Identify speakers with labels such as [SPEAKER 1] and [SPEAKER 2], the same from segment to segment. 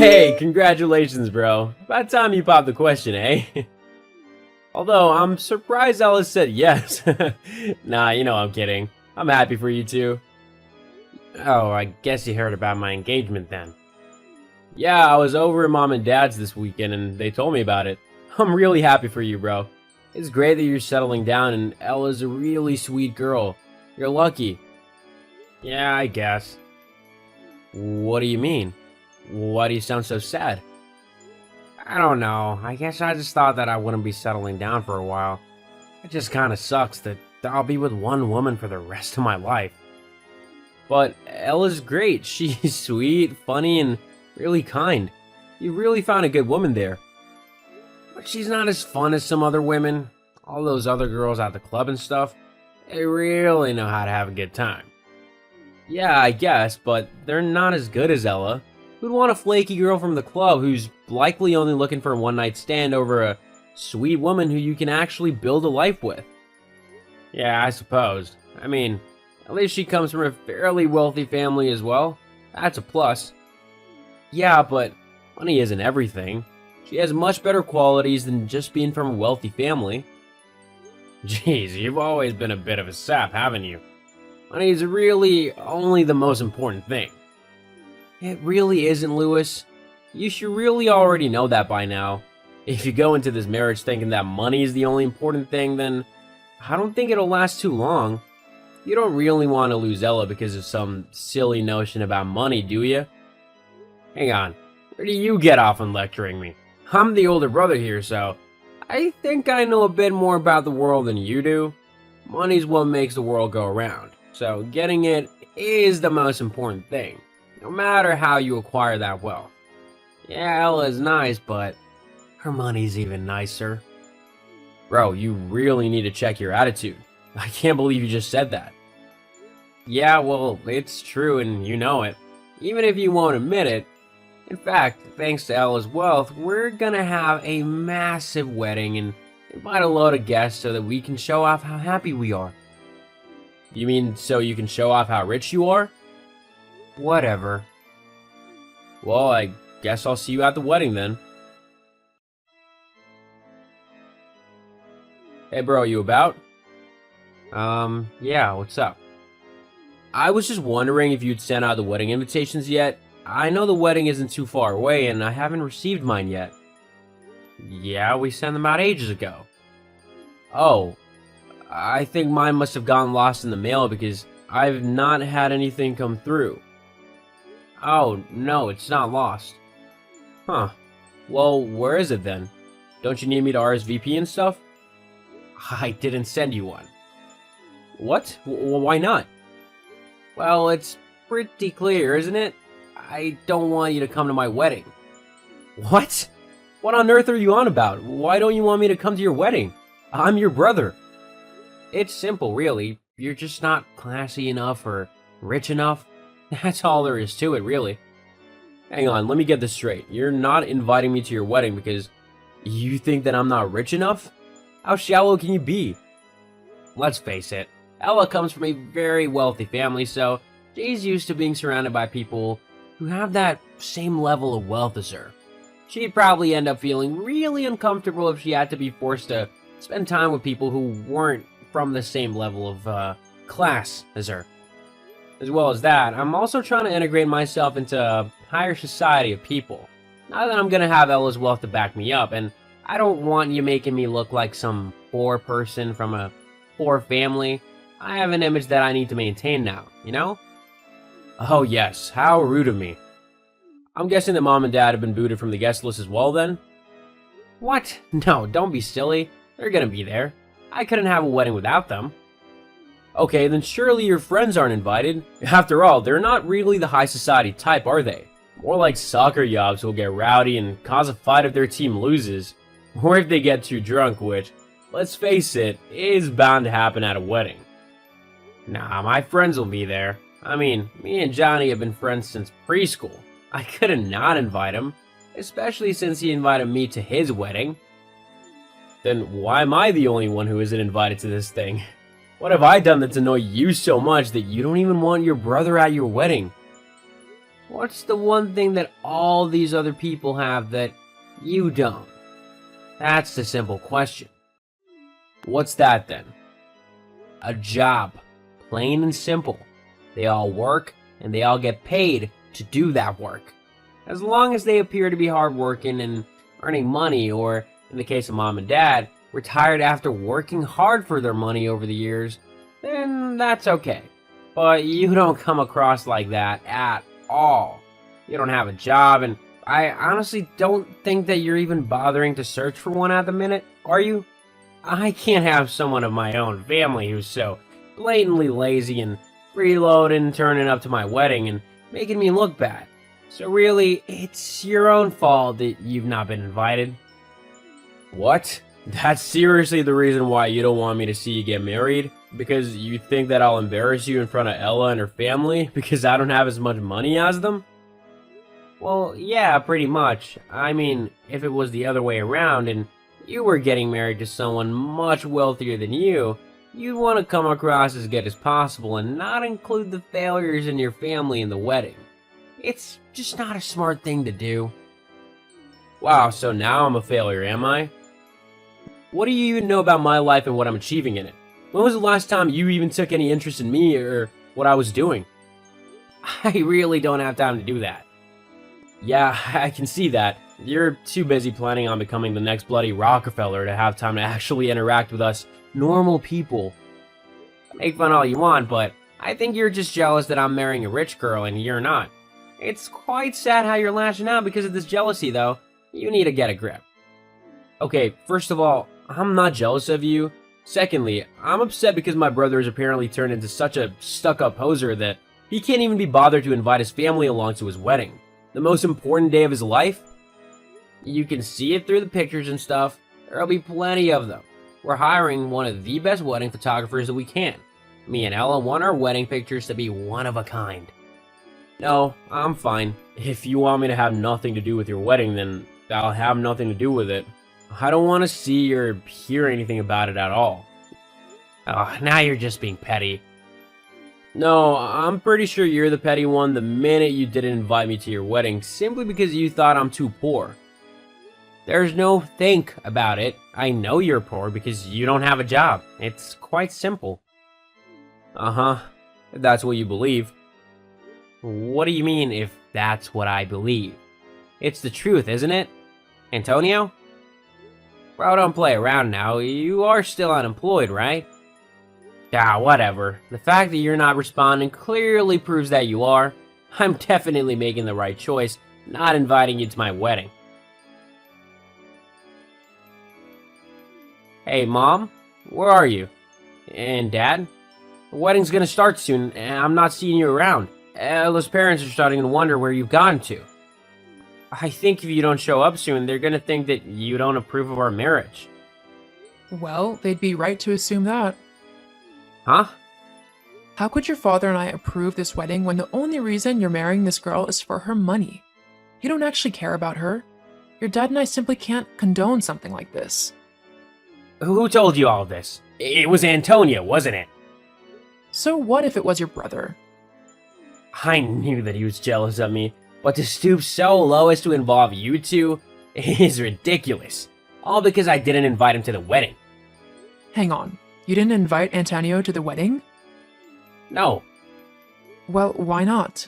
[SPEAKER 1] Hey, congratulations, bro. About time you popped the question, eh? Although, I'm surprised Alice said yes. Nah, I'm kidding. I'm happy for you too. Oh, I guess you heard about my engagement then. Yeah, I was over at Mom and Dad's this weekend and they told me about it. I'm really happy for you, bro. It's great that you're settling down and Ella's a really sweet girl. You're lucky. Yeah, I guess. What do you mean? Why do you sound so sad? I don't know. I guess I just thought that I wouldn't be settling down for a while. It just kinda sucks that I'll be with one woman for the rest of my life. But Ella's great. She's sweet, funny, and really kind. You really found a good woman there. But she's not as fun as some other women. All those other girls at the club and stuff, they really know how to have a good time. Yeah, I guess, but they're not as good as Ella. Who'd want a flaky girl from the club who's likely only looking for a one-night stand over a sweet woman who you can actually build a life with? Yeah, I suppose. I mean, at least she comes from a fairly wealthy family as well. That's a plus. Yeah, but money isn't everything. She has much better qualities than just being from a wealthy family. Jeez, you've always been a bit of a sap, haven't you? Money is really only the most important thing. It really isn't, Lewis. You should really already know that by now. If you go into this marriage thinking that money is the only important thing, then I don't think it'll last too long. You don't really want to lose Ella because of some silly notion about money, do you? Hang on, where do you get off on lecturing me? I'm the older brother here, so I think I know a bit more about the world than you do. Money's what makes the world go around, so getting it is the most important thing, no matter how you acquire that wealth. Yeah, Ella's nice, but her money's even nicer. Bro, you really need to check your attitude. I can't believe you just said that. Yeah, well, it's true and you know it, even if you won't admit it. In fact, thanks to Ella's wealth, we're gonna have a massive wedding and invite a load of guests so that we can show off how happy we are. You mean so you can show off how rich you are? Whatever. Well, I guess I'll see you at the wedding then. Hey bro, you about? Yeah, what's up? I was just wondering if you'd sent out the wedding invitations yet. I know the wedding isn't too far away and I haven't received mine yet. Yeah, we sent them out ages ago. Oh, I think mine must have gotten lost in the mail because I've not had anything come through. Oh, no, it's not lost. Huh. Well, where is it then? Don't you need me to RSVP and stuff? I didn't send you one. What? Why not? Well, it's pretty clear, isn't it? I don't want you to come to my wedding. What? What on earth are you on about? Why don't you want me to come to your wedding? I'm your brother. It's simple, really. You're just not classy enough or rich enough. That's all there is to it, really. Hang on, let me get this straight. You're not inviting me to your wedding because you think that I'm not rich enough? How shallow can you be? Let's face it, Ella comes from a very wealthy family, so she's used to being surrounded by people who have that same level of wealth as her. She'd probably end up feeling really uncomfortable if she had to be forced to spend time with people who weren't from the same level of class as her. As well as that, I'm also trying to integrate myself into a higher society of people. Now that I'm gonna have Ella's wealth to back me up, and I don't want you making me look like some poor person from a poor family. I have an image that I need to maintain now, you know? Oh yes, how rude of me. I'm guessing that Mom and Dad have been booted from the guest list as well then? What? No, don't be silly. They're gonna be there. I couldn't have a wedding without them. Okay, then surely your friends aren't invited. After all, they're not really the high society type, are they? More like soccer yobs who'll get rowdy and cause a fight if their team loses. Or if they get too drunk, which, let's face it, is bound to happen at a wedding. Nah, my friends will be there. I mean, me and Johnny have been friends since preschool. I couldn't not invite him, especially since he invited me to his wedding. Then why am I the only one who isn't invited to this thing? What have I done that's annoyed you so much that you don't even want your brother at your wedding? What's the one thing that all these other people have that you don't? That's the simple question. What's that then? A job. Plain and simple. They all work, and they all get paid to do that work. As long as they appear to be hardworking and earning money, or in the case of mom and dad, retired after working hard for their money over the years, then that's okay. But you don't come across like that at all. You don't have a job, and I honestly don't think that you're even bothering to search for one at the minute, are you? I can't have someone of my own family who's so blatantly lazy and freeloading, turning up to my wedding and making me look bad. So really, it's your own fault that you've not been invited. What? That's seriously the reason why you don't want me to see you get married? Because you think that I'll embarrass you in front of Ella and her family because I don't have as much money as them? Well, yeah, pretty much. I mean, if it was the other way around and you were getting married to someone much wealthier than you, you'd want to come across as good as possible and not include the failures in your family in the wedding. It's just not a smart thing to do. Wow, so now I'm a failure, am I? What do you even know about my life and what I'm achieving in it? When was the last time you even took any interest in me or what I was doing? I really don't have time to do that. Yeah, I can see that. You're too busy planning on becoming the next bloody Rockefeller to have time to actually interact with us normal people. Make fun all you want, but I think you're just jealous that I'm marrying a rich girl and you're not. It's quite sad how you're lashing out because of this jealousy, though. You need to get a grip. Okay, first of all, I'm not jealous of you. Secondly, I'm upset because my brother has apparently turned into such a stuck-up poser that he can't even be bothered to invite his family along to his wedding. The most important day of his life? You can see it through the pictures and stuff. There'll be plenty of them. We're hiring one of the best wedding photographers that we can. Me and Ella want our wedding pictures to be one of a kind. No, I'm fine. If you want me to have nothing to do with your wedding, then I'll have nothing to do with it. I don't want to see or hear anything about it at all. Oh, now you're just being petty. No, I'm pretty sure you're the petty one the minute you didn't invite me to your wedding simply because you thought I'm too poor. There's no think about it. I know you're poor because you don't have a job. It's quite simple. Uh-huh. If that's what you believe. What do you mean, if that's what I believe? It's the truth, isn't it? Antonio? Bro, don't play around now. You are still unemployed, right? Ah, whatever. The fact that you're not responding clearly proves that you are. I'm definitely making the right choice, not inviting you to my wedding. Hey, Mom? Where are you? And Dad? The wedding's gonna start soon, and I'm not seeing you around. Ella's parents are starting to wonder where you've gone to. I think if you don't show up soon, they're gonna think that you don't approve of our marriage.
[SPEAKER 2] Well, they'd be right to assume that.
[SPEAKER 1] Huh?
[SPEAKER 2] How could your father and I approve this wedding when the only reason you're marrying this girl is for her money? You don't actually care about her. Your dad and I simply can't condone something like this.
[SPEAKER 1] Who told you all this? It was Antonio, wasn't it?
[SPEAKER 2] So what if it was your brother?
[SPEAKER 1] I knew that he was jealous of me, but to stoop so low as to involve you two is ridiculous. All because I didn't invite him to the wedding.
[SPEAKER 2] Hang on, you didn't invite Antonio to the wedding?
[SPEAKER 1] No.
[SPEAKER 2] Well, why not?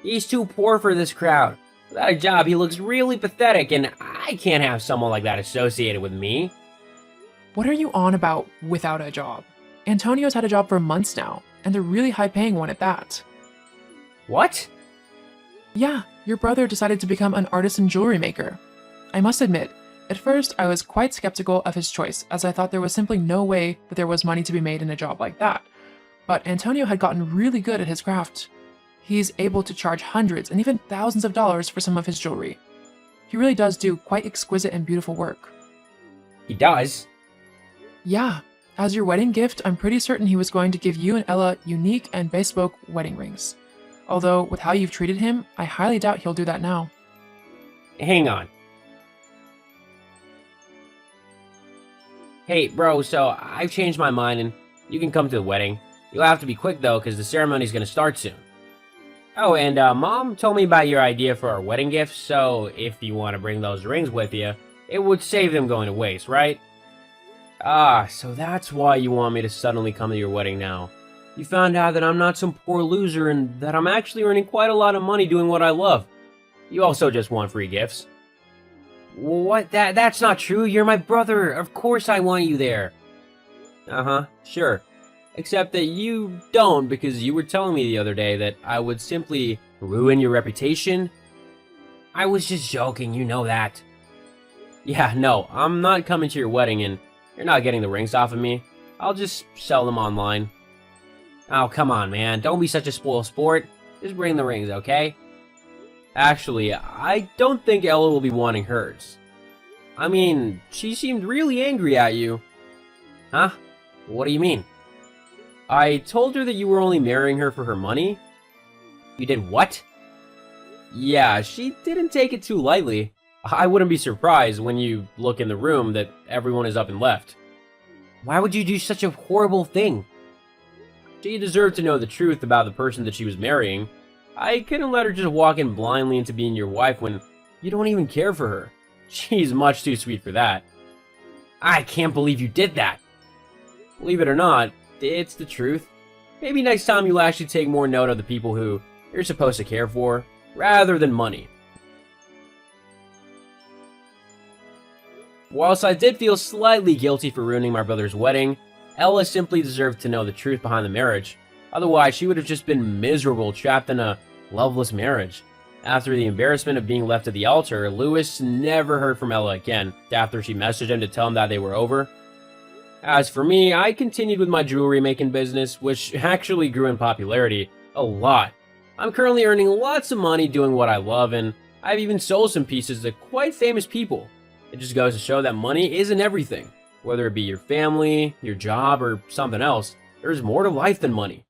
[SPEAKER 1] He's too poor for this crowd. Without a job, he looks really pathetic, and I can't have someone like that associated with me.
[SPEAKER 2] What are you on about without a job? Antonio's had a job for months now, and a really high-paying one at that.
[SPEAKER 1] What?
[SPEAKER 2] Yeah, your brother decided to become an artisan jewelry maker. I must admit, at first I was quite skeptical of his choice, as I thought there was simply no way that there was money to be made in a job like that. But Antonio had gotten really good at his craft. He's able to charge hundreds and even thousands of dollars for some of his jewelry. He really does do quite exquisite and beautiful work.
[SPEAKER 1] He does?
[SPEAKER 2] Yeah, as your wedding gift, I'm pretty certain he was going to give you and Ella unique and bespoke wedding rings. Although, with how you've treated him, I highly doubt he'll do that now.
[SPEAKER 1] Hang on. Hey, bro, so I've changed my mind and you can come to the wedding. You'll have to be quick though, because the ceremony's gonna start soon. Oh, and Mom told me about your idea for our wedding gifts, so if you want to bring those rings with you, it would save them going to waste, right? Ah, so that's why you want me to suddenly come to your wedding now. You found out that I'm not some poor loser and that I'm actually earning quite a lot of money doing what I love. You also just want free gifts. What? That's not true. You're my brother. Of course I want you there. Uh-huh, sure. Except that you don't, because you were telling me the other day that I would simply ruin your reputation. I was just joking, you know that. Yeah, no, I'm not coming to your wedding and you're not getting the rings off of me. I'll just sell them online. Oh, come on, man. Don't be such a spoiled sport. Just bring the rings, okay? Actually, I don't think Ella will be wanting hers. I mean, she seemed really angry at you. Huh? What do you mean? I told her that you were only marrying her for her money. You did what? Yeah, she didn't take it too lightly. I wouldn't be surprised when you look in the room that everyone is up and left. Why would you do such a horrible thing? She deserved to know the truth about the person that she was marrying. I couldn't let her just walk in blindly into being your wife when you don't even care for her. She's much too sweet for that. I can't believe you did that. Believe it or not, it's the truth. Maybe next time you'll actually take more note of the people who you're supposed to care for, rather than money. Whilst I did feel slightly guilty for ruining my brother's wedding, Ella simply deserved to know the truth behind the marriage. Otherwise, she would have just been miserable, trapped in a loveless marriage. After the embarrassment of being left at the altar, Lewis never heard from Ella again, after she messaged him to tell him that they were over. As for me, I continued with my jewelry making business, which actually grew in popularity a lot. I'm currently earning lots of money doing what I love, and I've even sold some pieces to quite famous people. It just goes to show that money isn't everything. Whether it be your family, your job, or something else, there's more to life than money.